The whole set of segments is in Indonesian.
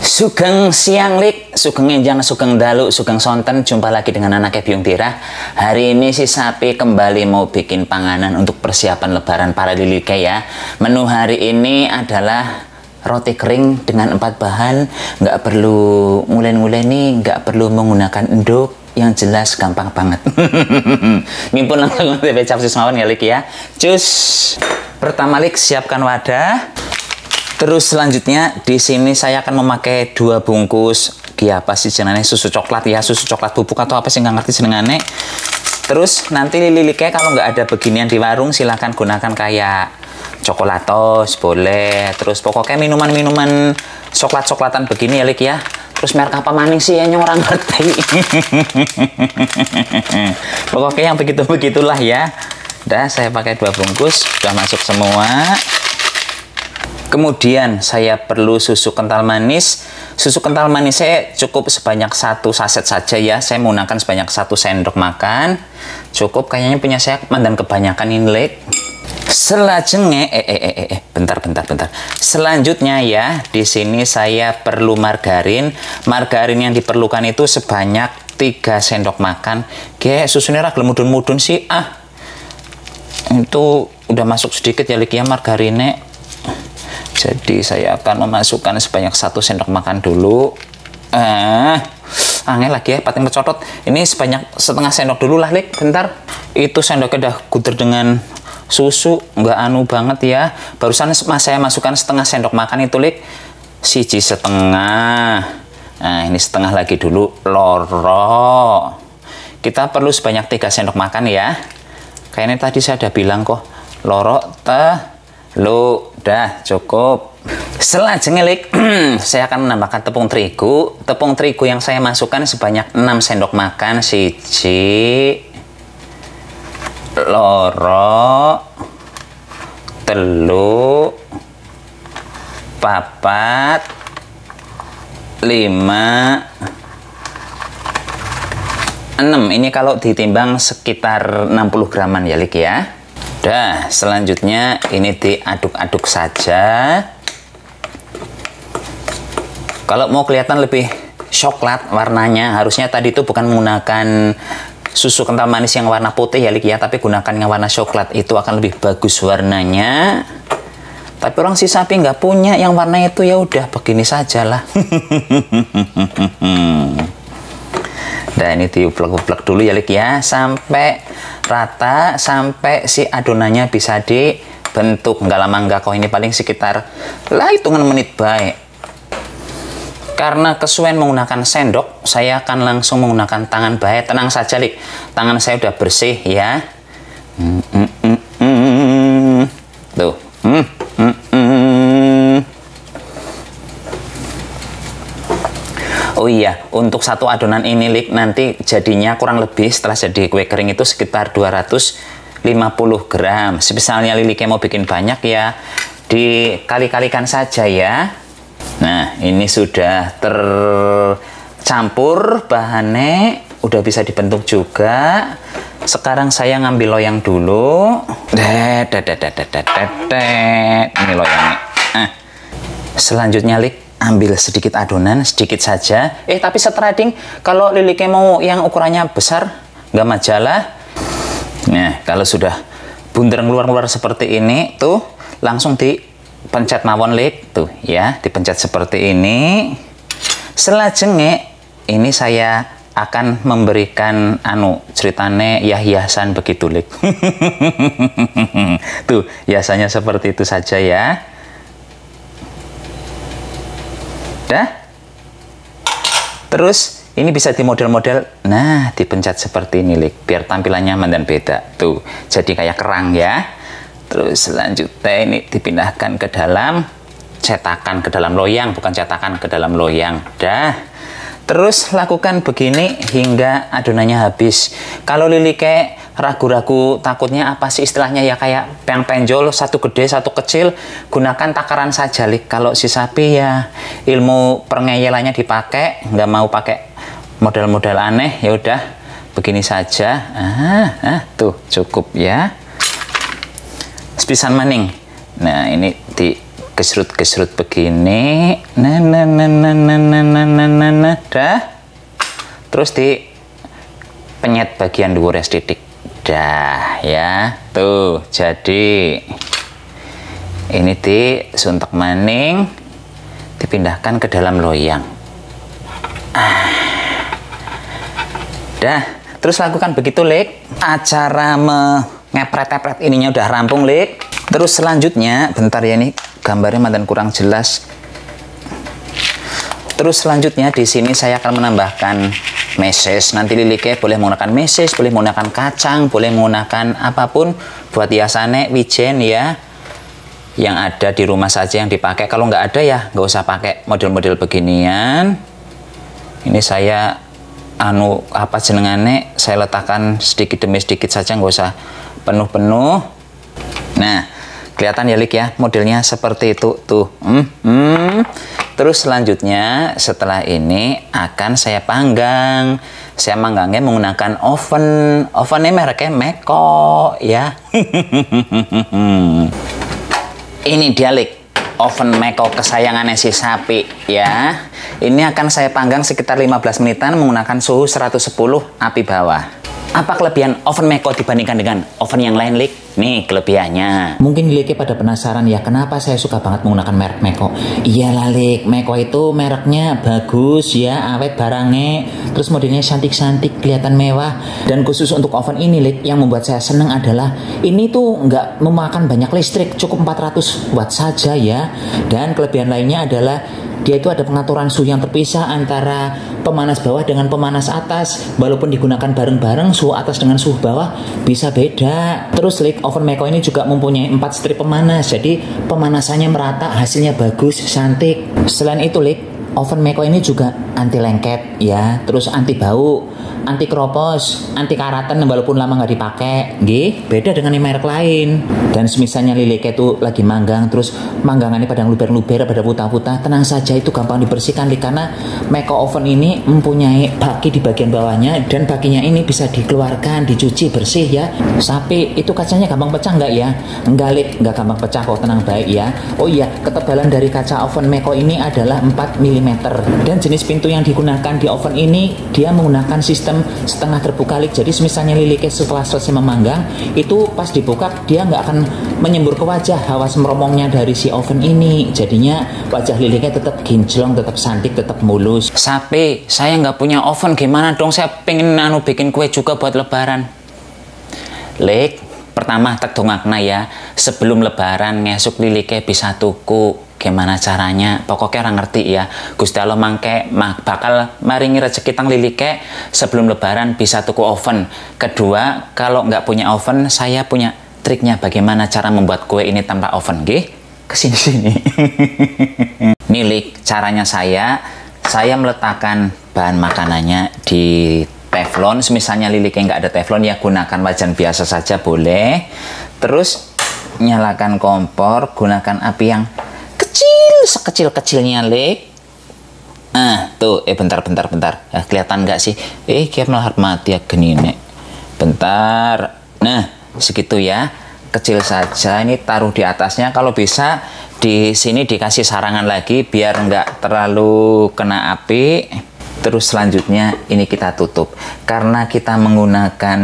Sugeng siang lik, sugeng enjang, sugeng dalu, sugeng sonten. Jumpa lagi dengan anaknya Biung Tira. Hari ini si Sapi kembali mau bikin panganan untuk persiapan lebaran para lilike ya. Menu hari ini adalah roti kering dengan 4 bahan. Nggak perlu ngulen-nguleni, nggak perlu menggunakan enduk. Yang jelas gampang banget. Mimpun langsung ke capsis mawon ya lik ya. Cus. Pertama lik, siapkan wadah. Terus selanjutnya di sini saya akan memakai 2 bungkus apa sih jenenge, susu coklat ya, susu coklat bubuk atau apa sih nggak ngerti jenengane. Terus nanti lilike kalau nggak ada beginian di warung silahkan gunakan kayak coklatos boleh. Terus pokoknya minuman-minuman coklat-coklatan begini ya lik ya. Terus merek apa maning sih yang orang ngerti. Pokoknya yang begitu-begitulah ya. Udah saya pakai 2 bungkus, sudah masuk semua. Kemudian saya perlu susu kental manis. Susu kental manis saya cukup sebanyak 1 saset saja ya. Saya menggunakan sebanyak 1 sendok makan. Cukup, kayaknya punya saya mandan kebanyakan ini lek. Selanjutnya bentar. Selanjutnya ya, di sini saya perlu margarin. Margarin yang diperlukan itu sebanyak 3 sendok makan. Susunya ra gelem mudun-mudun sih. Itu udah masuk sedikit ya lek ya margarinnya. Jadi saya akan memasukkan sebanyak 1 sendok makan dulu. Angel lagi ya, pating pecotot. Ini sebanyak setengah sendok dulu lah, Lik. Bentar. Itu sendoknya udah guder dengan susu. Nggak anu banget ya. Barusan saya masukkan setengah sendok makan itu, Lik. 1,5. Nah, ini setengah lagi dulu. Loro. Kita perlu sebanyak 3 sendok makan ya. Kayaknya tadi saya udah bilang kok. Loro, lo udah cukup. Selanjutnya lik, saya akan menambahkan tepung terigu. Tepung terigu yang saya masukkan sebanyak 6 sendok makan. 1, loro, telu, 4, 5, 6. Ini kalau ditimbang sekitar 60 graman ya lik ya. Udah, selanjutnya ini diaduk-aduk saja. Kalau mau kelihatan lebih coklat warnanya, harusnya tadi itu bukan menggunakan susu kental manis yang warna putih ya lik ya, tapi gunakan yang warna coklat, itu akan lebih bagus warnanya. Tapi orang si Sapi nggak punya yang warna itu, ya udah begini sajalah. Nah ini diuplek-uplek dulu ya lik ya, sampai rata, sampai si adonannya bisa dibentuk. Nggak lama nggak kok, ini paling sekitar hitungan menit baik. Karena kesuwen menggunakan sendok, saya akan langsung menggunakan tangan baik. Tenang saja lik, tangan saya udah bersih ya. Tuh. Oh iya, untuk 1 adonan ini lik, nanti jadinya kurang lebih setelah jadi kue kering itu sekitar 250 gram. Misalnya lilike mau bikin banyak ya, dikali-kalikan saja ya. Nah, ini sudah tercampur bahannya, udah bisa dibentuk juga. Sekarang saya ngambil loyang dulu. Ini loyangnya. Selanjutnya lik, ambil sedikit adonan, sedikit saja. Tapi setrading, kalau lilike mau yang ukurannya besar, nggak majalah. Nah, kalau sudah bunder keluar-keluar seperti ini, tuh langsung dipencet mawon lik, tuh ya, dipencet seperti ini. Selanjutnya, ini saya akan memberikan ceritane ya hiasan begitu lik. Tuh, hiasannya seperti itu saja ya. Dah. Terus ini bisa dimodel-model. Nah, dipencet seperti ini lik, biar tampilannya nyaman dan beda. Tuh, jadi kayak kerang ya. Terus selanjutnya ini dipindahkan ke dalam cetakan, ke dalam loyang, bukan cetakan, ke dalam loyang. Dah. Terus lakukan begini hingga adonannya habis. Kalau lilike ragu-ragu takutnya apa sih istilahnya ya, kayak penjol, 1 gede 1 kecil, gunakan takaran saja lik. Kalau si Sapi ya ilmu pengeyelannya dipakai, nggak mau pakai model-model aneh, ya udah begini saja. Tuh cukup ya. Sepisan maning. Nah ini di gesrut-gesrut begini. dah. Terus di penyet bagian dhuwur titik. Dah ya. Tuh, jadi ini disuntek maning, dipindahkan ke dalam loyang. Dah, terus lakukan begitu, Lik. Acara ngepret-epret ininya udah rampung, Lik. Terus selanjutnya, bentar ya, nih gambarnya mantan kurang jelas. Terus selanjutnya di sini saya akan menambahkan meses. Nanti Lilike boleh menggunakan meses, boleh menggunakan kacang, boleh menggunakan apapun buat hiasannya, wijen ya. Yang ada di rumah saja yang dipakai. Kalau nggak ada ya nggak usah pakai model-model beginian. Ini saya apa jenengannya, saya letakkan sedikit demi sedikit saja, nggak usah penuh-penuh. Nah, kelihatan ya, Lik ya, modelnya seperti itu tuh. Terus selanjutnya setelah ini akan saya panggang. Saya manggangnya menggunakan oven. Ovennya mereknya Meko ya. Ini dia, Lik, oven Meko kesayangannya si sapi ya. Ini akan saya panggang sekitar 15 menitan menggunakan suhu 110 api bawah. Apa kelebihan oven Meko dibandingkan dengan oven yang lain, Lik? Nih kelebihannya. Mungkin Lik pada penasaran ya, kenapa saya suka banget menggunakan merek Meko. Iyalah, Lik, Meko itu mereknya bagus ya, awet barangnya, terus modelnya cantik-cantik, kelihatan mewah. Dan khusus untuk oven ini, Lik, yang membuat saya seneng adalah ini tuh nggak memakan banyak listrik, cukup 400 watt saja ya. Dan kelebihan lainnya adalah dia itu ada pengaturan suhu yang terpisah antara pemanas bawah dengan pemanas atas. Walaupun digunakan bareng-bareng, suhu atas dengan suhu bawah bisa beda. Terus, Lik, oven Meko ini juga mempunyai 4 strip pemanas. Jadi pemanasannya merata, hasilnya bagus, cantik. Selain itu, Lik, oven Meko ini juga anti lengket ya, terus anti bau, anti keropos, anti karatan walaupun lama nggak dipakai. Beda dengan yang merek lain. Dan semisalnya Lilike itu lagi manggang, terus manggangannya pada luber-luber, pada putah-putah, tenang saja, itu gampang dibersihkan, karena Meko oven ini mempunyai baki di bagian bawahnya, dan bakinya ini bisa dikeluarkan, dicuci bersih ya. Sapi itu kacanya gampang pecah nggak ya? Enggak, Lik, nggak gampang pecah kok, tenang baik ya. Oh iya, ketebalan dari kaca oven Meko ini adalah 4 mm. Dan jenis pintu yang digunakan di oven ini dia menggunakan sistem setengah terbuka, Lik. Jadi misalnya Lilike setelah selesai memanggang itu pas dibuka dia nggak akan menyembur ke wajah hawa semromongnya dari si oven ini. Jadinya wajah Lilike tetap kinclong, tetap cantik, tetap mulus. Sapi, saya nggak punya oven, gimana dong? Saya pengen bikin kue juga buat lebaran. Lik, pertama tak dongakna ya, sebelum lebaran ngesuk Lilike bisa tuku. Gimana caranya? Pokoknya orang ngerti ya. Gusti Allah mangke bakal maringi rezeki tang Lilike sebelum lebaran bisa tuku oven. Kedua, kalau nggak punya oven, saya punya triknya bagaimana cara membuat kue ini tanpa oven. Kesini-sini. Nih, Lik, caranya saya meletakkan bahan makanannya di teflon. Misalnya Lilike nggak ada teflon ya, gunakan wajan biasa saja boleh. Terus nyalakan kompor, gunakan api yang sekecil-kecilnya, Lik. Tuh, bentar. Kelihatan nggak sih? Kayak malah mati ya gini, nek. Bentar. Nah, segitu ya. Kecil saja, ini taruh di atasnya. Kalau bisa di sini dikasih sarangan lagi biar nggak terlalu kena api. Terus selanjutnya ini kita tutup. Karena kita menggunakan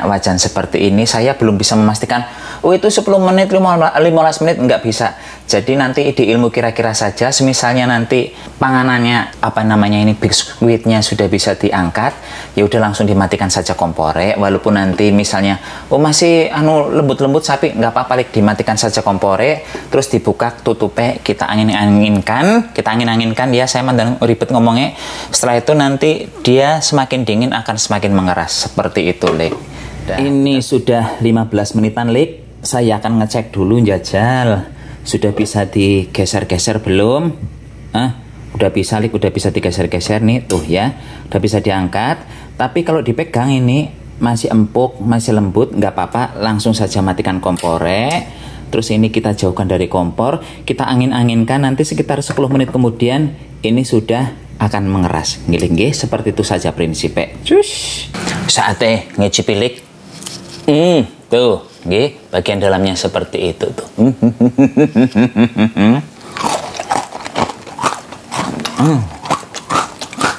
wajan seperti ini, saya belum bisa memastikan itu 10 menit, 15 menit, nggak bisa. Jadi nanti di ilmu kira-kira saja, semisalnya nanti panganannya ini biskuitnya sudah bisa diangkat, ya udah langsung dimatikan saja kompore. Walaupun nanti misalnya masih lembut-lembut sapi, nggak apa-apa, Lik, dimatikan saja kompore, terus dibuka tutupnya, kita angin-anginkan ya, saya mandang ribet ngomongnya. Setelah itu nanti dia semakin dingin akan semakin mengeras, seperti itu, Lik. Ini sudah 15 menitan, Lik. Saya akan ngecek dulu jajal. Sudah bisa digeser-geser belum? Udah bisa, Lik, udah bisa digeser-geser nih, tuh ya. Udah bisa diangkat. Tapi kalau dipegang ini masih empuk, masih lembut, nggak apa-apa, langsung saja matikan kompore. Terus ini kita jauhkan dari kompor, kita angin-anginkan, nanti sekitar 10 menit kemudian ini sudah akan mengeras. Ngiling, seperti itu saja prinsipnya. Saatnya ngicipi, Lik. Tuh, bagian dalamnya seperti itu tuh.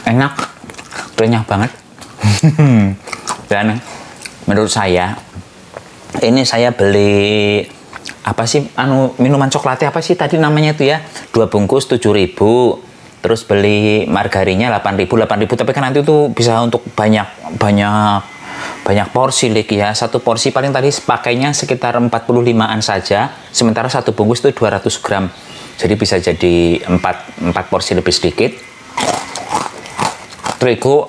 enak, renyah banget. Dan menurut saya ini saya beli apa sih minuman coklatnya apa sih tadi namanya itu ya, 2 bungkus 7.000, terus beli margarinnya 8.000 tapi kan nanti tuh bisa untuk banyak porsi ya. Satu porsi paling tadi pakainya sekitar 45-an saja, sementara satu bungkus itu 200 gram, jadi bisa jadi 4 porsi lebih sedikit. Terigu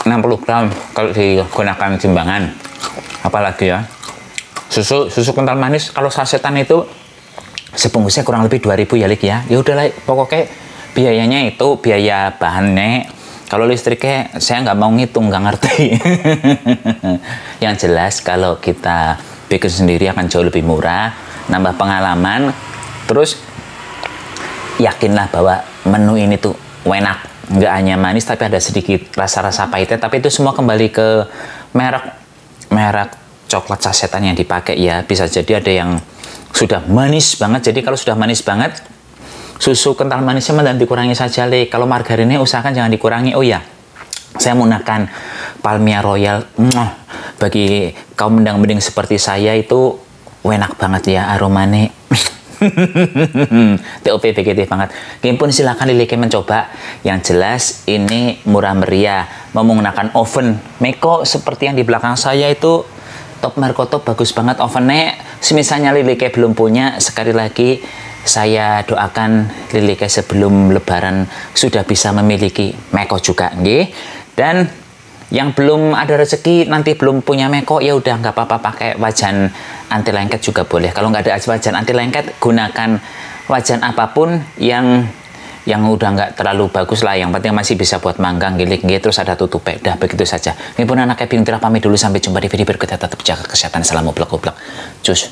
60 gram kalau digunakan timbangan. Apalagi ya, susu kental manis kalau sasetan itu sebungkusnya kurang lebih 2.000 ya Lik ya. Ya udahlah, pokoknya biayanya itu biaya bahannya. Kalau listriknya saya nggak mau ngitung, nggak ngerti. Yang jelas kalau kita bikin sendiri akan jauh lebih murah, nambah pengalaman, terus yakinlah bahwa menu ini tuh enak, nggak hanya manis tapi ada sedikit rasa-rasa pahitnya. Tapi itu semua kembali ke merek coklat sasetan yang dipakai ya. Bisa jadi ada yang sudah manis banget, jadi kalau sudah manis banget susu kental manisnya dan dikurangi saja Le. Kalau margarinnya usahakan jangan dikurangi. Oh ya, saya menggunakan Palmia Royal. Bagi kaum mendang-mending seperti saya itu enak banget ya aromanya. TOP BGT banget. Kalian pun silakan Lilike mencoba. Yang jelas ini murah meriah, menggunakan oven Meko seperti yang di belakang saya itu. Top Merko Top, bagus banget ovennya. Semisalnya Lilike belum punya, sekali lagi saya doakan Lilike sebelum lebaran sudah bisa memiliki Meko juga nggih. Dan yang belum ada rezeki nanti belum punya Meko, ya udah nggak apa-apa, pakai wajan anti lengket juga boleh. Kalau nggak ada wajan anti lengket, gunakan wajan apapun yang udah nggak terlalu bagus lah, yang penting masih bisa buat manggang gilik gitu, terus ada tutupnya. Udah begitu saja. Ini pun anak Biung Tira pamit dulu, sampai jumpa di video berikutnya. Tetap jaga kesehatan, salam oblak-oblak cus.